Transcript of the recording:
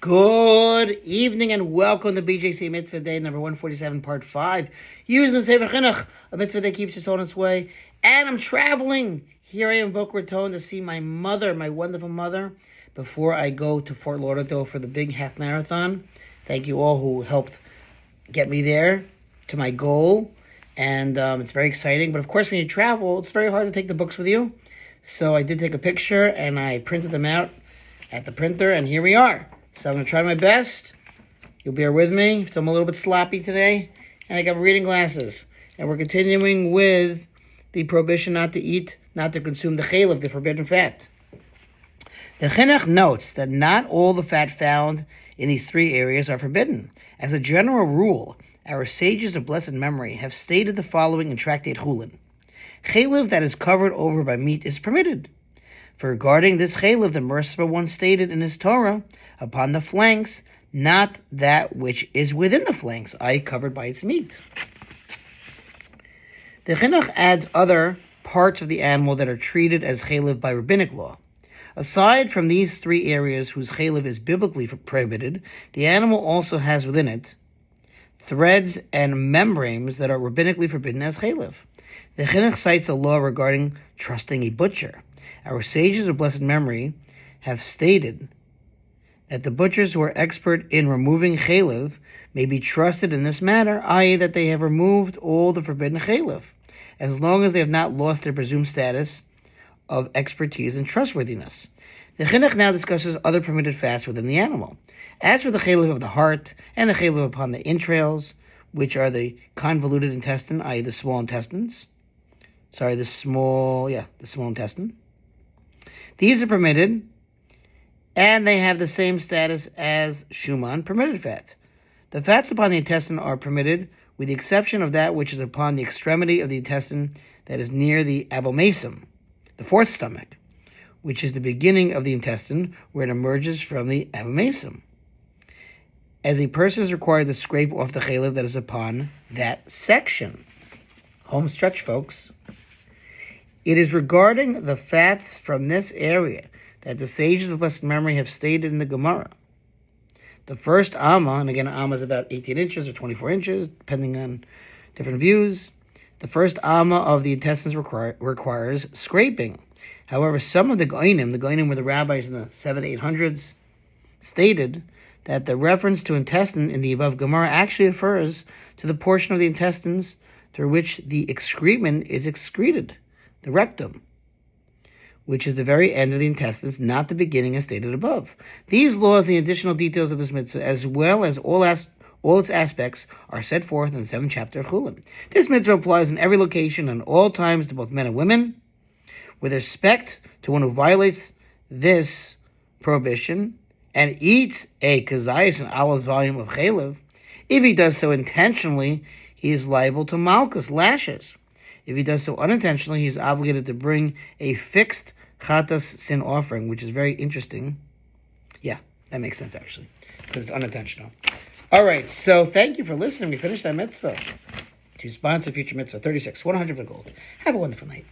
Good evening and welcome to BJC Mitzvah Day number 147, part 5. Using the Sefer Chinuch, a mitzvah that keeps us on its way. And I'm traveling. Here I am in Boca Raton to see my mother, my wonderful mother, before I go to Fort Lauderdale for the big half marathon. Thank you all who helped get me there to my goal. And it's very exciting. But of course, when you travel, it's very hard to take the books with you. So I did take a picture and I printed them out at the printer, and here we are. So I'm going to try my best. You'll bear with me. So I'm a little bit sloppy today. And I got reading glasses. And we're continuing with the prohibition not to eat, not to consume the Cheilev, the forbidden fat. The Chinuch notes that not all the fat found in these three areas are forbidden. As a general rule, our sages of blessed memory have stated the following in Tractate Chulin. Cheilev that is covered over by meat is permitted. For regarding this Cheilev, the merciful one stated in his Torah, upon the flanks, not that which is within the flanks, i.e. covered by its meat. The Chinuch adds other parts of the animal that are treated as Cheilev by rabbinic law. Aside from these three areas whose Cheilev is biblically prohibited, the animal also has within it threads and membranes that are rabbinically forbidden as Cheilev. The Chinuch cites a law regarding trusting a butcher. Our sages of blessed memory have stated that the butchers who are expert in removing Cheilev may be trusted in this matter, i.e. that they have removed all the forbidden Cheilev, as long as they have not lost their presumed status of expertise and trustworthiness. The Chinuch now discusses other permitted fats within the animal. As for the Cheilev of the heart and the Cheilev upon the entrails, which are the convoluted intestine, i.e. the small intestines, the small intestine, these are permitted, and they have the same status as Shuman, permitted fats. The fats upon the intestine are permitted, with the exception of that which is upon the extremity of the intestine that is near the abomasum, the fourth stomach, which is the beginning of the intestine where it emerges from the abomasum, as a person is required to scrape off the Cheilev that is upon that section. Home stretch, folks. It is regarding the fats from this area that the sages of blessed memory have stated in the Gemara. The first Amma, and again, Amma is about 18 inches or 24 inches, depending on different views. The first Amma of the intestines requires scraping. However, some of the Goinim were the rabbis in the 700s, stated that the reference to intestine in the above Gemara actually refers to the portion of the intestines through which the excrement is excreted, the rectum, which is the very end of the intestines, not the beginning as stated above. These laws and the additional details of this mitzvah, as well as all its aspects, are set forth in the 7th chapter of Chulin. This mitzvah applies in every location and all times to both men and women. With respect to one who violates this prohibition and eats a kazayas, an olive volume of Cheilev, if he does so intentionally, he is liable to malchus, lashes. If he does so unintentionally, he is obligated to bring a fixed chatas sin offering, which is very interesting. Yeah, that makes sense, actually, because it's unintentional. All right, so thank you for listening. We finished our mitzvah. To sponsor future mitzvah 36, 100 for gold. Have a wonderful night.